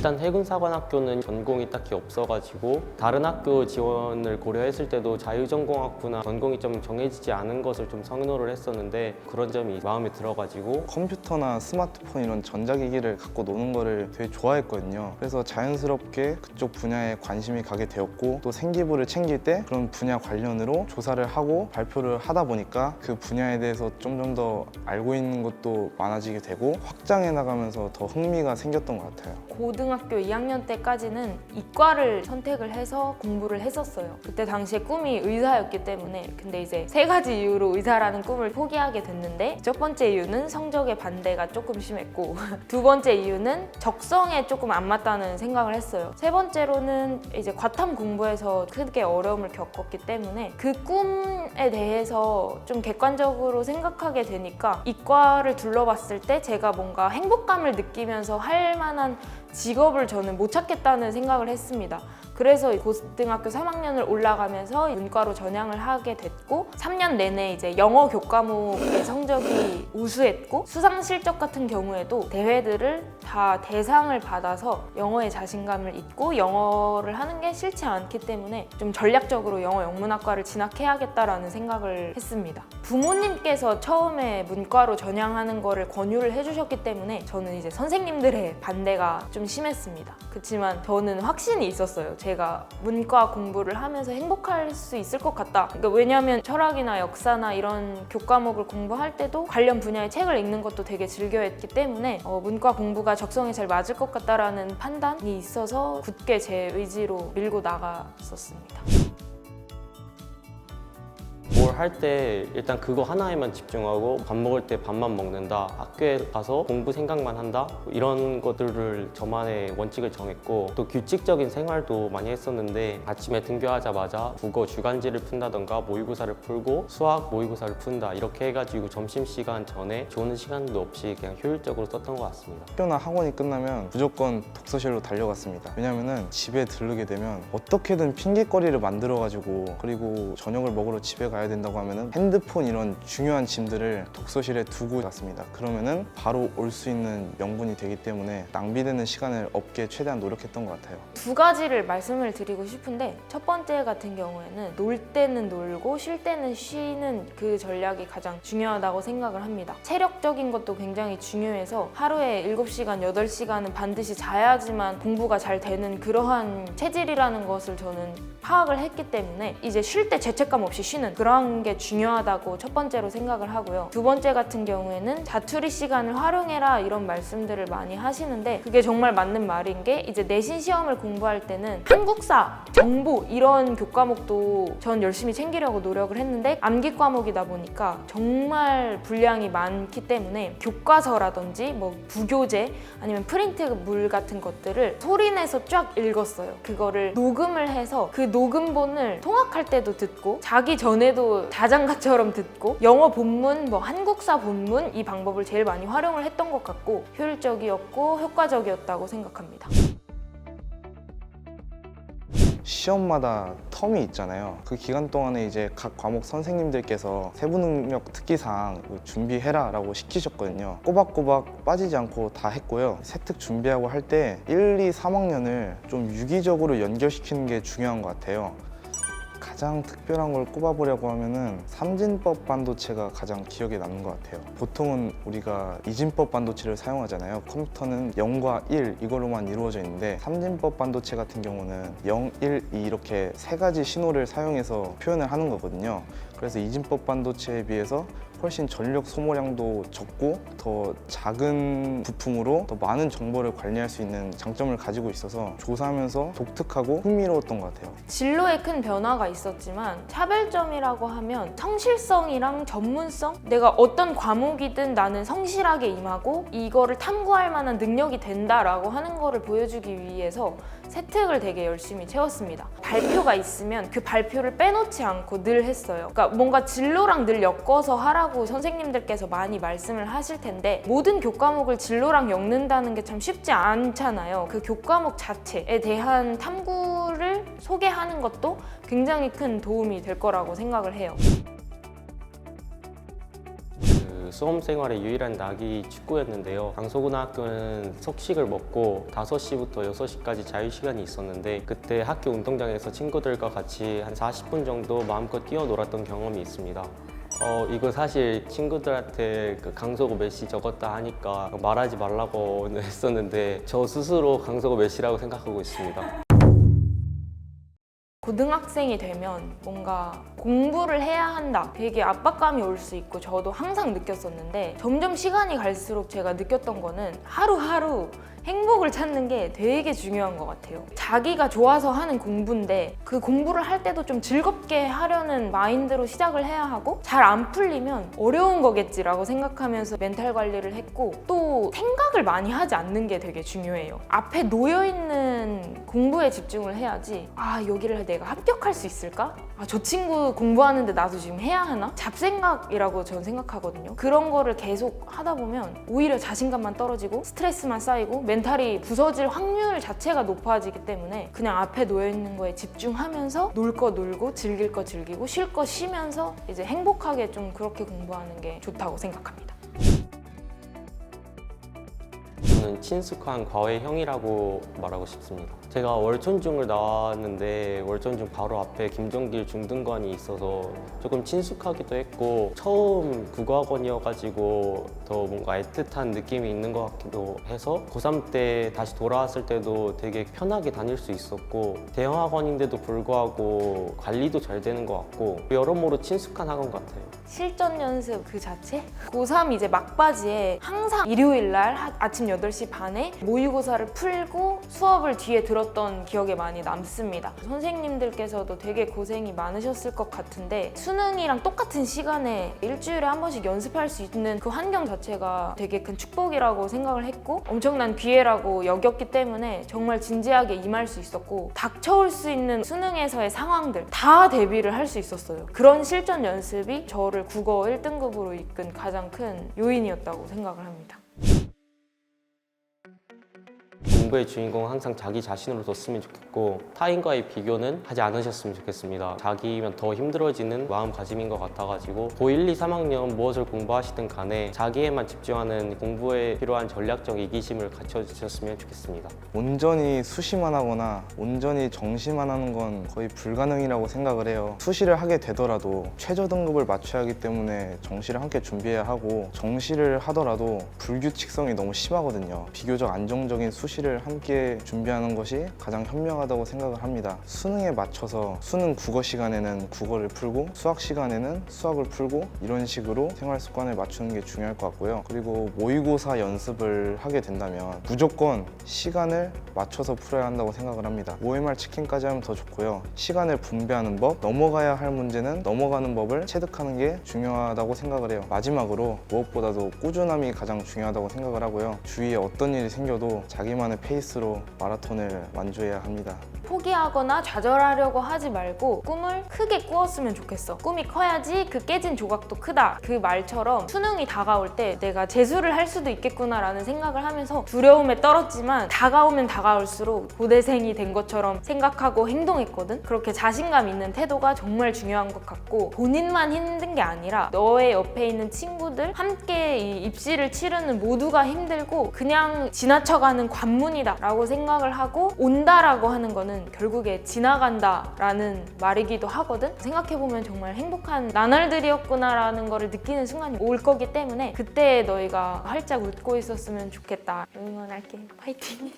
일단 해군사관학교는 전공이 딱히 없어가지고 다른 학교 지원을 고려했을 때도 자유전공학부나 전공이 좀 정해지지 않은 것을 좀 선호를 했었는데 그런 점이 마음에 들어가지고 컴퓨터나 스마트폰 이런 전자기기를 갖고 노는 거를 되게 좋아했거든요. 그래서 자연스럽게 그쪽 분야에 관심이 가게 되었고 또 생기부를 챙길 때 그런 분야 관련으로 조사를 하고 발표를 하다 보니까 그 분야에 대해서 좀 더 알고 있는 것도 많아지게 되고 확장해 나가면서 더 흥미가 생겼던 것 같아요. 고등학교 2학년 때까지는 이과를 선택을 해서 공부를 했었어요. 그때 당시에 꿈이 의사였기 때문에. 근데 이제 3가지 이유로 의사라는 꿈을 포기하게 됐는데, 첫 번째 이유는 성적의 반대가 조금 심했고 두 번째 이유는 적성에 조금 안 맞다는 생각을 했어요. 세 번째로는 이제 과탐 공부에서 크게 어려움을 겪었기 때문에 그 꿈에 대해서 좀 객관적으로 생각하게 되니까 이과를 둘러봤을 때 제가 뭔가 행복감을 느끼면서 할 만한 직업을 저는 못 찾겠다는 생각을 했습니다. 그래서 고등학교 3학년을 올라가면서 문과로 전향을 하게 됐고 3년 내내 이제 영어 교과목의 성적이 우수했고 수상 실적 같은 경우에도 대회들을 다 대상을 받아서 영어에 자신감을 잊고 영어를 하는 게 싫지 않기 때문에 좀 전략적으로 영어 영문학과를 진학해야겠다라는 생각을 했습니다. 부모님께서 처음에 문과로 전향하는 거를 권유를 해주셨기 때문에 저는 이제 선생님들의 반대가 좀 심했습니다. 그렇지만 저는 확신이 있었어요. 제가 문과 공부를 하면서 행복할 수 있을 것 같다. 그러니까 왜냐하면 철학이나 역사나 이런 교과목을 공부할 때도 관련 분야의 책을 읽는 것도 되게 즐겨했기 때문에 문과 공부가 적성에 잘 맞을 것 같다라는 판단이 있어서 굳게 제 의지로 밀고 나갔었습니다. 뭘 할 때 일단 그거 하나에만 집중하고 밥 먹을 때 밥만 먹는다, 학교에 가서 공부 생각만 한다, 이런 것들을 저만의 원칙을 정했고 또 규칙적인 생활도 많이 했었는데 아침에 등교하자마자 국어 주간지를 푼다던가 모의고사를 풀고 수학 모의고사를 푼다, 이렇게 해가지고 점심시간 전에 조는 시간도 없이 그냥 효율적으로 썼던 것 같습니다. 학교나 학원이 끝나면 무조건 독서실로 달려갔습니다. 왜냐면은 집에 들르게 되면 어떻게든 핑계거리를 만들어가지고 그리고 저녁을 먹으러 집에 가야 된다고 하면은 핸드폰 이런 중요한 짐들을 독서실에 두고 갔습니다. 그러면은 바로 올 수 있는 명분이 되기 때문에 낭비되는 시간을 없게 최대한 노력했던 것 같아요. 2가지를 말씀을 드리고 싶은데, 첫 번째 같은 경우에는 놀 때는 놀고 쉴 때는 쉬는 그 전략이 가장 중요하다고 생각을 합니다. 체력적인 것도 굉장히 중요해서 하루에 7시간, 8시간은 반드시 자야지만 공부가 잘 되는 그러한 체질이라는 것을 저는 파악을 했기 때문에 이제 쉴 때 죄책감 없이 쉬는 그런 게 중요하다고 첫 번째로 생각을 하고요. 두 번째 같은 경우에는 자투리 시간을 활용해라 이런 말씀들을 많이 하시는데 그게 정말 맞는 말인 게, 이제 내신 시험을 공부할 때는 한국사, 정보 이런 교과목도 전 열심히 챙기려고 노력을 했는데 암기 과목이다 보니까 정말 분량이 많기 때문에 교과서라든지 뭐 부교재 아니면 프린트물 같은 것들을 소리내서 쫙 읽었어요. 그거를 녹음을 해서 그 녹음본을 통학할 때도 듣고 자기 전에도 자장가처럼 듣고 영어 본문, 뭐 한국사 본문 이 방법을 제일 많이 활용을 했던 것 같고 효율적이었고 효과적이었다고 생각합니다. 시험마다 텀이 있잖아요. 그 기간 동안에 이제 각 과목 선생님들께서 세부능력 특기사항 준비해라 라고 시키셨거든요. 꼬박꼬박 빠지지 않고 다 했고요. 세특 준비하고 할 때 1, 2, 3학년을 좀 유기적으로 연결시키는 게 중요한 것 같아요. 가장 특별한 걸 꼽아보려고 하면은 삼진법 반도체가 가장 기억에 남는 것 같아요. 보통은 우리가 이진법 반도체를 사용하잖아요. 컴퓨터는 0과 1 이걸로만 이루어져 있는데 삼진법 반도체 같은 경우는 0, 1, 2 이렇게 3가지 신호를 사용해서 표현을 하는 거거든요. 그래서 이진법 반도체에 비해서 훨씬 전력 소모량도 적고 더 작은 부품으로 더 많은 정보를 관리할 수 있는 장점을 가지고 있어서 조사하면서 독특하고 흥미로웠던 것 같아요. 진로에 큰 변화가 있었지만 차별점이라고 하면 성실성이랑 전문성? 내가 어떤 과목이든 나는 성실하게 임하고 이거를 탐구할 만한 능력이 된다라고 하는 거를 보여주기 위해서 세특을 되게 열심히 채웠습니다. 발표가 있으면 그 발표를 빼놓지 않고 늘 했어요. 그러니까 뭔가 진로랑 늘 엮어서 하라고 선생님들께서 많이 말씀을 하실 텐데 모든 교과목을 진로랑 엮는다는 게 참 쉽지 않잖아요. 그 교과목 자체에 대한 탐구를 소개하는 것도 굉장히 큰 도움이 될 거라고 생각을 해요. 수험 생활의 유일한 낙이 축구였는데요. 강서고등학교는 석식을 먹고 5시부터 6시까지 자유시간이 있었는데 그때 학교 운동장에서 친구들과 같이 한 40분 정도 마음껏 뛰어놀았던 경험이 있습니다. 이거 사실 친구들한테 그 강서고 메시 적었다 하니까 말하지 말라고 했었는데 저 스스로 강서고 메시라고 생각하고 있습니다. 고등학생이 되면 뭔가 공부를 해야 한다. 되게 압박감이 올 수 있고 저도 항상 느꼈었는데 점점 시간이 갈수록 제가 느꼈던 거는 하루하루 행복을 찾는 게 되게 중요한 것 같아요. 자기가 좋아서 하는 공부인데 그 공부를 할 때도 좀 즐겁게 하려는 마인드로 시작을 해야 하고 잘 안 풀리면 어려운 거겠지라고 생각하면서 멘탈 관리를 했고 또 생각을 많이 하지 않는 게 되게 중요해요. 앞에 놓여있는 공부에 집중을 해야지 여기를 내가 합격할 수 있을까? 저 친구 공부하는데 나도 지금 해야 하나? 잡생각이라고 저는 생각하거든요. 그런 거를 계속 하다 보면 오히려 자신감만 떨어지고 스트레스만 쌓이고 멘탈이 부서질 확률 자체가 높아지기 때문에 그냥 앞에 놓여있는 거에 집중하면서 놀 거 놀고 즐길 거 즐기고 쉴 거 쉬면서 이제 행복하게 좀 그렇게 공부하는 게 좋다고 생각합니다. 저는 친숙한 과외형이라고 말하고 싶습니다. 제가 월천중을 나왔는데 월천중 바로 앞에 김종길 중등관이 있어서 조금 친숙하기도 했고 처음 국어학원이어가지고 더 뭔가 애틋한 느낌이 있는 것 같기도 해서 고3 때 다시 돌아왔을 때도 되게 편하게 다닐 수 있었고 대형학원인데도 불구하고 관리도 잘 되는 것 같고 여러모로 친숙한 학원 같아요. 실전 연습 그 자체? 고3 이제 막바지에 항상 일요일 날 아침 8시 반에 모의고사를 풀고 수업을 뒤에 들었던 기억에 많이 남습니다. 선생님들께서도 되게 고생이 많으셨을 것 같은데 수능이랑 똑같은 시간에 일주일에 한 번씩 연습할 수 있는 그 환경 자체가 되게 큰 축복이라고 생각을 했고 엄청난 기회라고 여겼기 때문에 정말 진지하게 임할 수 있었고 닥쳐올 수 있는 수능에서의 상황들 다 대비를 할 수 있었어요. 그런 실전 연습이 저를 국어 1등급으로 이끈 가장 큰 요인이었다고 생각을 합니다. 공부의 주인공은 항상 자기 자신으로 뒀으면 좋겠고 타인과의 비교는 하지 않으셨으면 좋겠습니다. 자기면 더 힘들어지는 마음가짐인 것 같아가지고 고1, 2, 3학년 무엇을 공부하시든 간에 자기에만 집중하는 공부에 필요한 전략적 이기심을 갖춰주셨으면 좋겠습니다. 온전히 수시만 하거나 온전히 정시만 하는 건 거의 불가능이라고 생각을 해요. 수시를 하게 되더라도 최저 등급을 맞춰야 하기 때문에 정시를 함께 준비해야 하고 정시를 하더라도 불규칙성이 너무 심하거든요. 비교적 안정적인 수시를 함께 준비하는 것이 가장 현명하다고 생각을 합니다. 수능에 맞춰서 수능 국어 시간에는 국어를 풀고 수학 시간에는 수학을 풀고 이런 식으로 생활 습관을 맞추는 게 중요할 것 같고요. 그리고 모의고사 연습을 하게 된다면 무조건 시간을 맞춰서 풀어야 한다고 생각을 합니다. OMR 치킨까지 하면 더 좋고요. 시간을 분배하는 법, 넘어가야 할 문제는 넘어가는 법을 체득하는 게 중요하다고 생각을 해요. 마지막으로 무엇보다도 꾸준함이 가장 중요하다고 생각을 하고요. 주위에 어떤 일이 생겨도 자기만의 페이스로 마라톤을 완주해야 합니다. 포기하거나 좌절하려고 하지 말고 꿈을 크게 꾸었으면 좋겠어. 꿈이 커야지 그 깨진 조각도 크다. 그 말처럼 수능이 다가올 때 내가 재수를 할 수도 있겠구나라는 생각을 하면서 두려움에 떨었지만 다가오면 다가올수록 고대생이 된 것처럼 생각하고 행동했거든. 그렇게 자신감 있는 태도가 정말 중요한 것 같고 본인만 힘든 게 아니라 너의 옆에 있는 친구들 함께 이 입시를 치르는 모두가 힘들고 그냥 지나쳐가는 관문이다 라고 생각을 하고 온다라고 하는 거는 결국에 지나간다라는 말이기도 하거든. 생각해보면 정말 행복한 나날들이었구나 라는 거를 느끼는 순간이 올 거기 때문에 그때 너희가 활짝 웃고 있었으면 좋겠다. 응원할게. 파이팅!